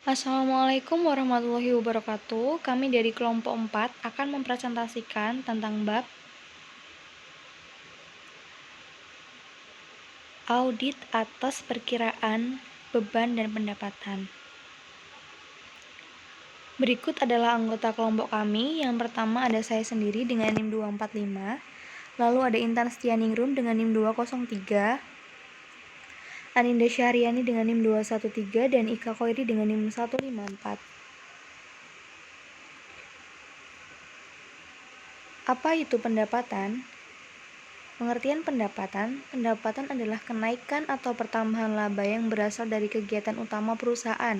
Assalamualaikum warahmatullahi wabarakatuh. Kami dari kelompok 4 akan mempresentasikan tentang bab audit atas perkiraan beban dan pendapatan. Berikut adalah anggota kelompok kami. Yang pertama ada saya sendiri dengan NIM 245, lalu ada Intan Setianingrum dengan NIM 203, Aninda Syahriani dengan NIM 213, dan Ika Khoiri dengan NIM 154. Apa itu pendapatan? Pengertian pendapatan adalah kenaikan atau pertambahan laba yang berasal dari kegiatan utama perusahaan.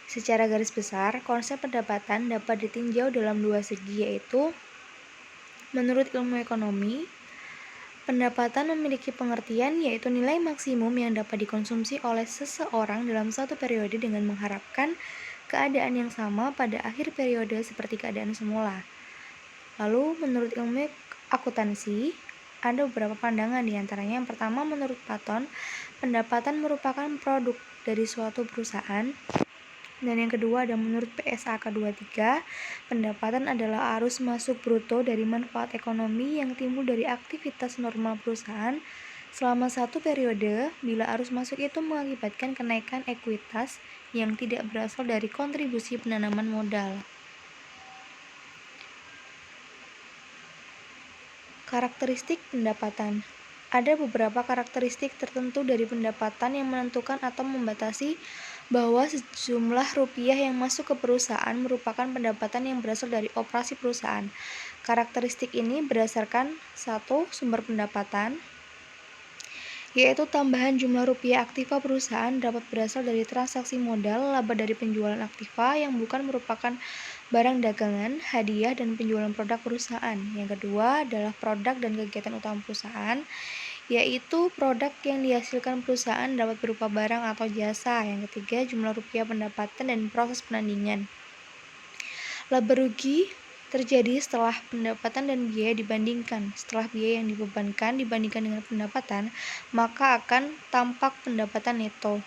Secara garis besar, konsep pendapatan dapat ditinjau dalam dua segi, yaitu menurut ilmu ekonomi, pendapatan memiliki pengertian yaitu nilai maksimum yang dapat dikonsumsi oleh seseorang dalam satu periode dengan mengharapkan keadaan yang sama pada akhir periode seperti keadaan semula. Lalu, menurut ilmu akuntansi, ada beberapa pandangan diantaranya. Yang pertama, menurut Platon, pendapatan merupakan produk dari suatu perusahaan. Dan yang kedua ada menurut PSAK 23, pendapatan adalah arus masuk bruto dari manfaat ekonomi yang timbul dari aktivitas normal perusahaan selama satu periode bila arus masuk itu mengakibatkan kenaikan ekuitas yang tidak berasal dari kontribusi penanaman modal. Karakteristik pendapatan. Ada beberapa karakteristik tertentu dari pendapatan yang menentukan atau membatasi bahwa sejumlah rupiah yang masuk ke perusahaan merupakan pendapatan yang berasal dari operasi perusahaan. Karakteristik ini berdasarkan 1. Sumber pendapatan, yaitu tambahan jumlah rupiah aktiva perusahaan dapat berasal dari transaksi modal, laba dari penjualan aktiva yang bukan merupakan barang dagangan, hadiah, dan penjualan produk perusahaan. Yang kedua adalah produk dan kegiatan utama perusahaan, yaitu produk yang dihasilkan perusahaan dapat berupa barang atau jasa. Yang ketiga, jumlah rupiah pendapatan dan proses penandingan. Laba rugi terjadi setelah pendapatan dan biaya dibandingkan. Setelah biaya yang dibebankan dibandingkan dengan pendapatan, maka akan tampak pendapatan neto.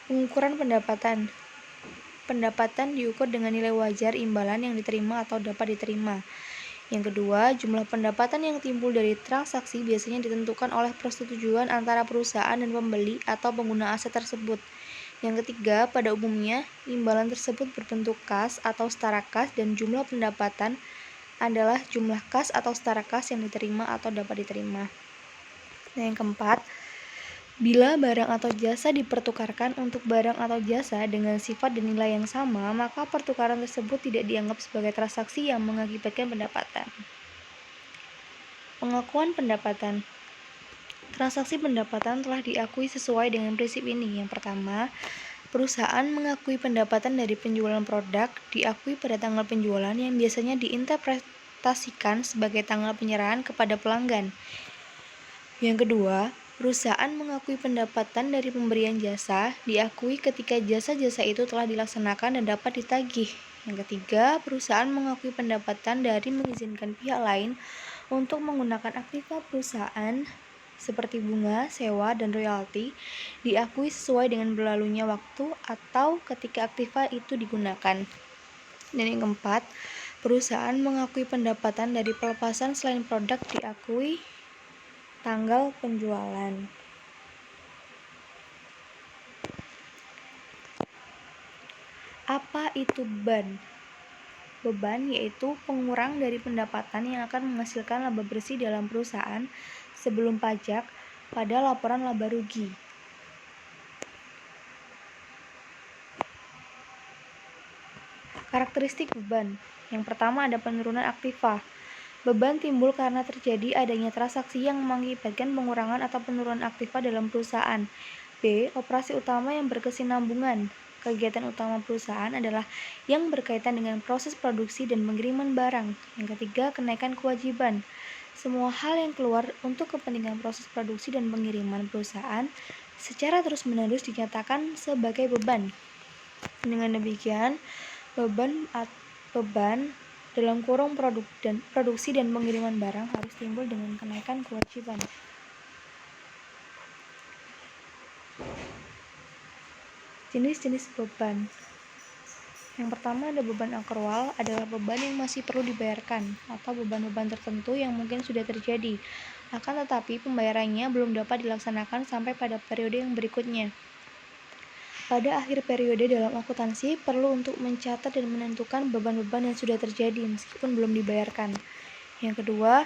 Pengukuran pendapatan. Pendapatan diukur dengan nilai wajar imbalan yang diterima atau dapat diterima. Yang kedua, jumlah pendapatan yang timbul dari transaksi biasanya ditentukan oleh persetujuan antara perusahaan dan pembeli atau pengguna aset tersebut. Yang ketiga, pada umumnya, imbalan tersebut berbentuk kas atau setara kas dan jumlah pendapatan adalah jumlah kas atau setara kas yang diterima atau dapat diterima. Dan yang keempat, bila barang atau jasa dipertukarkan untuk barang atau jasa dengan sifat dan nilai yang sama, maka pertukaran tersebut tidak dianggap sebagai transaksi yang mengakibatkan pendapatan. Pengakuan pendapatan. Transaksi pendapatan telah diakui sesuai dengan prinsip ini. Yang pertama, perusahaan mengakui pendapatan dari penjualan produk diakui pada tanggal penjualan yang biasanya diinterpretasikan sebagai tanggal penyerahan kepada pelanggan. Yang kedua, perusahaan mengakui pendapatan dari pemberian jasa diakui ketika jasa-jasa itu telah dilaksanakan dan dapat ditagih. Yang ketiga, perusahaan mengakui pendapatan dari mengizinkan pihak lain untuk menggunakan aktiva perusahaan seperti bunga, sewa, dan royalti diakui sesuai dengan berlalunya waktu atau ketika aktiva itu digunakan. Dan yang keempat, perusahaan mengakui pendapatan dari pelepasan selain produk diakui tanggal penjualan. Apa itu beban? Beban yaitu pengurang dari pendapatan yang akan menghasilkan laba bersih dalam perusahaan sebelum pajak pada laporan laba rugi. Karakteristik beban. Yang pertama ada penurunan aktiva. Beban timbul karena terjadi adanya transaksi yang mengakibatkan pengurangan atau penurunan aktiva dalam perusahaan. B. Operasi utama yang berkesinambungan. Kegiatan utama perusahaan adalah yang berkaitan dengan proses produksi dan pengiriman barang. Yang ketiga, kenaikan kewajiban. Semua hal yang keluar untuk kepentingan proses produksi dan pengiriman perusahaan secara terus-menerus dinyatakan sebagai beban. Dengan demikian, beban dalam kurung produksi dan pengiriman barang harus timbul dengan kenaikan kewajiban. Jenis-jenis beban. Yang pertama ada beban akrual, adalah beban yang masih perlu dibayarkan atau beban-beban tertentu yang mungkin sudah terjadi, akan tetapi pembayarannya belum dapat dilaksanakan sampai pada periode yang berikutnya. Pada akhir periode dalam akuntansi perlu untuk mencatat dan menentukan beban-beban yang sudah terjadi meskipun belum dibayarkan. Yang kedua,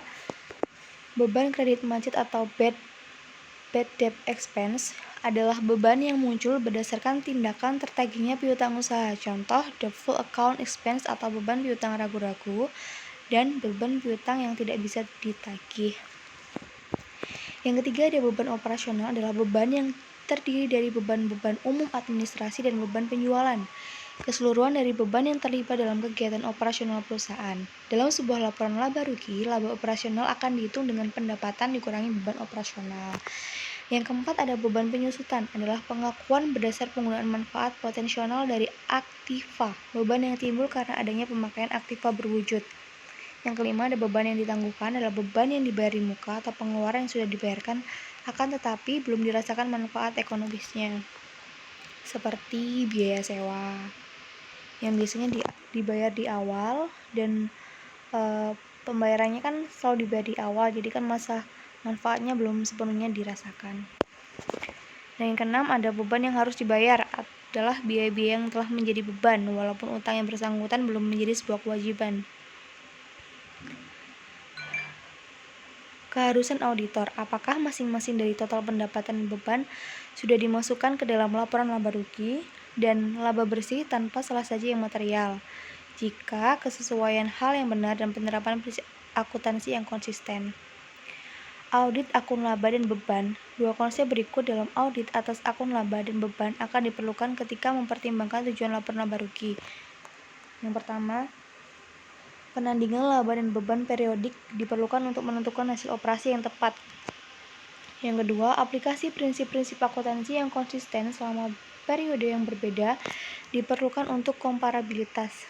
beban kredit macet atau bad debt expense adalah beban yang muncul berdasarkan tindakan tertagihnya piutang usaha. Contoh, doubtful account expense atau beban piutang ragu-ragu dan beban piutang yang tidak bisa ditagih. Yang ketiga ada beban operasional, adalah beban yang terdiri dari beban-beban umum administrasi dan beban penjualan. Keseluruhan dari beban yang terlibat dalam kegiatan operasional perusahaan. Dalam sebuah laporan laba rugi, laba operasional akan dihitung dengan pendapatan dikurangi beban operasional. Yang keempat ada beban penyusutan, adalah pengakuan berdasar penggunaan manfaat potensial dari aktiva, beban yang timbul karena adanya pemakaian aktiva berwujud. Yang kelima ada beban yang ditangguhkan, adalah beban yang dibayar di muka atau pengeluaran yang sudah dibayarkan akan tetapi belum dirasakan manfaat ekonomisnya, seperti biaya sewa yang biasanya dibayar di awal dan pembayarannya kan selalu dibayar di awal, jadi kan masa manfaatnya belum sepenuhnya dirasakan. Dan yang keenam ada beban yang harus dibayar, adalah biaya-biaya yang telah menjadi beban walaupun utang yang bersangkutan belum menjadi sebuah kewajiban. Keharusan auditor, apakah masing-masing dari total pendapatan beban sudah dimasukkan ke dalam laporan laba rugi dan laba bersih tanpa salah saji yang material. Jika kesesuaian hal yang benar dan penerapan prinsip akuntansi yang konsisten. Audit akun laba dan beban. Dua konsep berikut dalam audit atas akun laba dan beban akan diperlukan ketika mempertimbangkan tujuan laporan laba rugi. Yang pertama, penandingan laba dan beban periodik diperlukan untuk menentukan hasil operasi yang tepat. Yang kedua, aplikasi prinsip-prinsip akuntansi yang konsisten selama periode yang berbeda diperlukan untuk komparabilitas.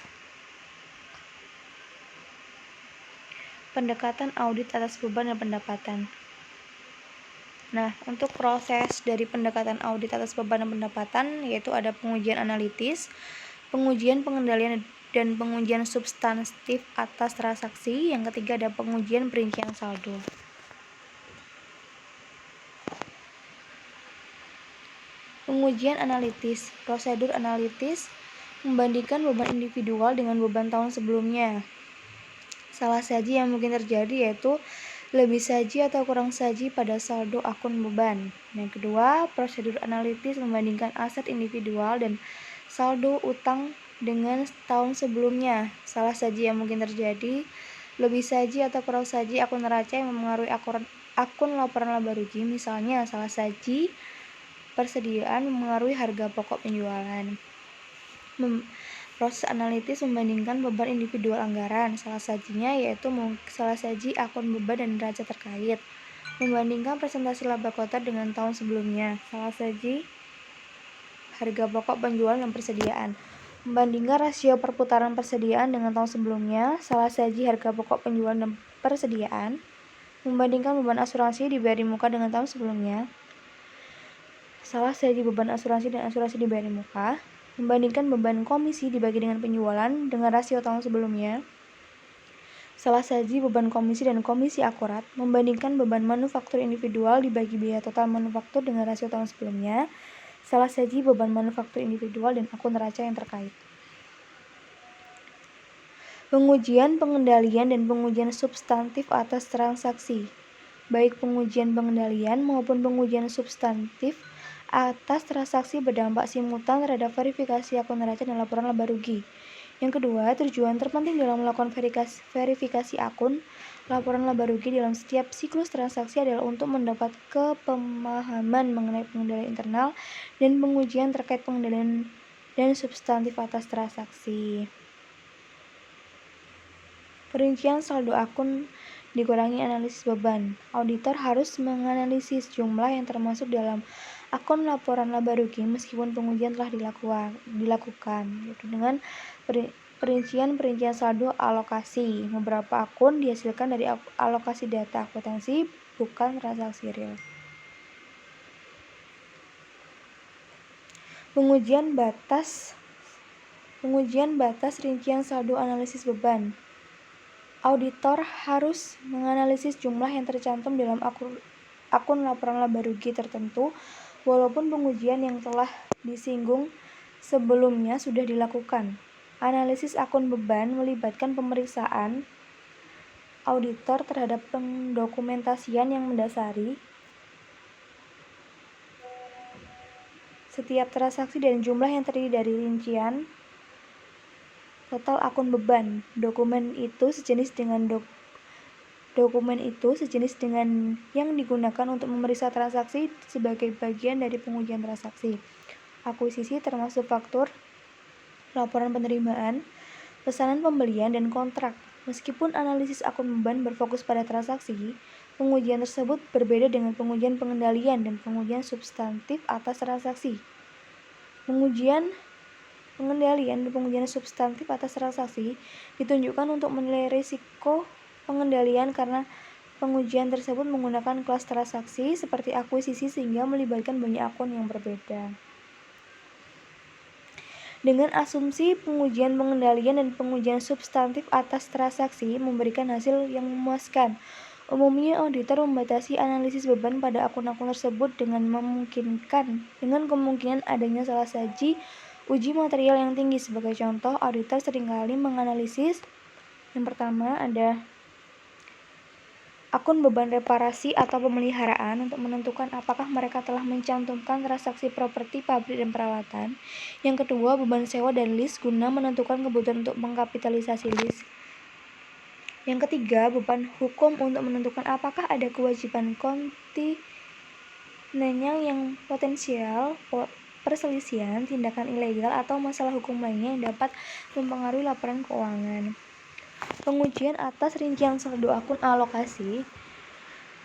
Pendekatan audit atas beban dan pendapatan. Nah, untuk proses dari pendekatan audit atas beban dan pendapatan yaitu ada pengujian analitis, pengujian pengendalian dan pengujian substantif atas transaksi. Yang ketiga ada pengujian perincian saldo. Pengujian analitis, prosedur analitis membandingkan beban individual dengan beban tahun sebelumnya. Salah saji yang mungkin terjadi yaitu lebih saji atau kurang saji pada saldo akun beban. Yang kedua, prosedur analitis membandingkan aset individual dan saldo utang dengan tahun sebelumnya. Salah saji yang mungkin terjadi, lebih saji atau kurang saji akun neraca yang mempengaruhi akun laporan laba rugi. Misalnya, salah saji persediaan mempengaruhi harga pokok penjualan. Proses analitis membandingkan beban individual anggaran. Salah sajinya yaitu salah saji akun beban dan neraca terkait. Membandingkan presentasi laba kotor dengan tahun sebelumnya. Salah saji harga pokok penjualan dan persediaan. Membandingkan rasio perputaran persediaan dengan tahun sebelumnya. Salah saji harga pokok penjualan dan persediaan. Membandingkan beban asuransi dibayar di muka dengan tahun sebelumnya. Salah saji beban asuransi dan asuransi dibayar di muka. Membandingkan beban komisi dibagi dengan penjualan dengan rasio tahun sebelumnya. Salah saji beban komisi dan komisi akurat. Membandingkan beban manufaktur individual dibagi biaya total manufaktur dengan rasio tahun sebelumnya. Salah saji beban manufaktur individual dan akun neraca yang terkait. Pengujian, pengendalian, dan pengujian substantif atas transaksi. Baik pengujian pengendalian maupun pengujian substantif atas transaksi berdampak simultan terhadap verifikasi akun neraca dan laporan laba rugi. Yang kedua, tujuan terpenting dalam melakukan verifikasi akun laporan laba rugi dalam setiap siklus transaksi adalah untuk mendapat kepemahaman mengenai pengendalian internal dan pengujian terkait pengendalian dan substantif atas transaksi. Perincian saldo akun dikurangi analisis beban. Auditor harus menganalisis jumlah yang termasuk dalam akun laporan laba rugi meskipun pengujian telah dilakukan yaitu dengan perincian saldo alokasi. Beberapa akun dihasilkan dari alokasi data akuntansi, bukan transaksi real. Pengujian batas rincian saldo analisis beban. Auditor harus menganalisis jumlah yang tercantum dalam akun laporan laba rugi tertentu, walaupun pengujian yang telah disinggung sebelumnya sudah dilakukan. Analisis akun beban melibatkan pemeriksaan auditor terhadap pendokumentasian yang mendasari setiap transaksi dan jumlah yang terdiri dari rincian total akun beban. Dokumen itu sejenis dengan yang digunakan untuk memeriksa transaksi sebagai bagian dari pengujian transaksi. Akuisisi termasuk faktur, laporan penerimaan, pesanan pembelian, dan kontrak. Meskipun analisis akun beban berfokus pada transaksi, pengujian tersebut berbeda dengan pengujian pengendalian dan pengujian substantif atas transaksi. Pengujian pengendalian dan pengujian substantif atas transaksi ditunjukkan untuk menilai risiko pengendalian karena pengujian tersebut menggunakan kelas transaksi seperti akuisisi sehingga melibatkan banyak akun yang berbeda. Dengan asumsi pengujian pengendalian dan pengujian substantif atas transaksi memberikan hasil yang memuaskan. Umumnya auditor membatasi analisis beban pada akun-akun tersebut dengan kemungkinan adanya salah saji uji material yang tinggi. Sebagai contoh, auditor seringkali menganalisis yang pertama ada akun beban reparasi atau pemeliharaan untuk menentukan apakah mereka telah mencantumkan transaksi properti, pabrik, dan peralatan. Yang kedua, beban sewa dan lease guna menentukan kebutuhan untuk mengkapitalisasi lease. Yang ketiga, beban hukum untuk menentukan apakah ada kewajiban kontinental yang potensial, perselisihan, tindakan ilegal, atau masalah hukum lainnya yang dapat mempengaruhi laporan keuangan. Pengujian atas rincian saldo akun alokasi.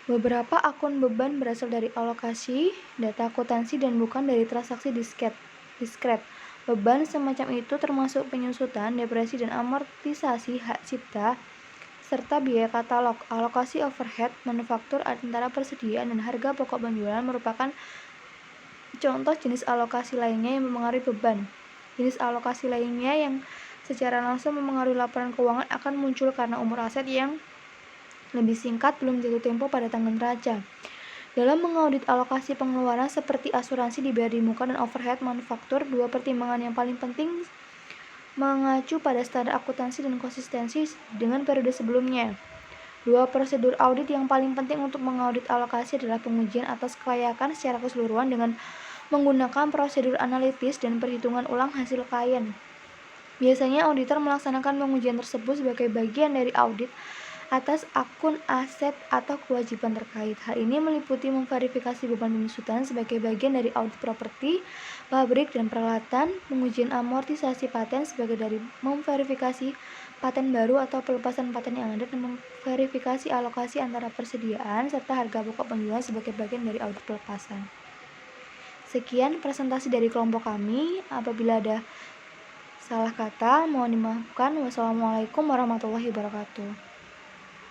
Beberapa akun beban berasal dari alokasi, data akuntansi, dan bukan dari transaksi diskret. Beban semacam itu termasuk penyusutan, depresi, dan amortisasi hak cipta, serta biaya katalog. Alokasi overhead manufaktur antara persediaan dan harga pokok penjualan merupakan contoh jenis alokasi lainnya yang mempengaruhi beban. Jenis alokasi lainnya yang secara langsung mempengaruhi laporan keuangan akan muncul karena umur aset yang lebih singkat belum jatuh tempo pada tangan neraca. Dalam mengaudit alokasi pengeluaran seperti asuransi dibayar di muka dan overhead manufaktur, dua pertimbangan yang paling penting mengacu pada standar akuntansi dan konsistensi dengan periode sebelumnya. Dua prosedur audit yang paling penting untuk mengaudit alokasi adalah pengujian atas kelayakan secara keseluruhan dengan menggunakan prosedur analitis dan perhitungan ulang hasil klien. Biasanya auditor melaksanakan pengujian tersebut sebagai bagian dari audit atas akun aset atau kewajiban terkait. Hal ini meliputi memverifikasi beban penyusutan sebagai bagian dari audit properti, pabrik, dan peralatan, pengujian amortisasi paten sebagai dari memverifikasi paten baru atau pelepasan paten yang ada, dan memverifikasi alokasi antara persediaan serta harga pokok penjualan sebagai bagian dari audit pelepasan. Sekian presentasi dari kelompok kami. Apabila ada salah kata, mohon dimaafkan. Wassalamualaikum warahmatullahi wabarakatuh.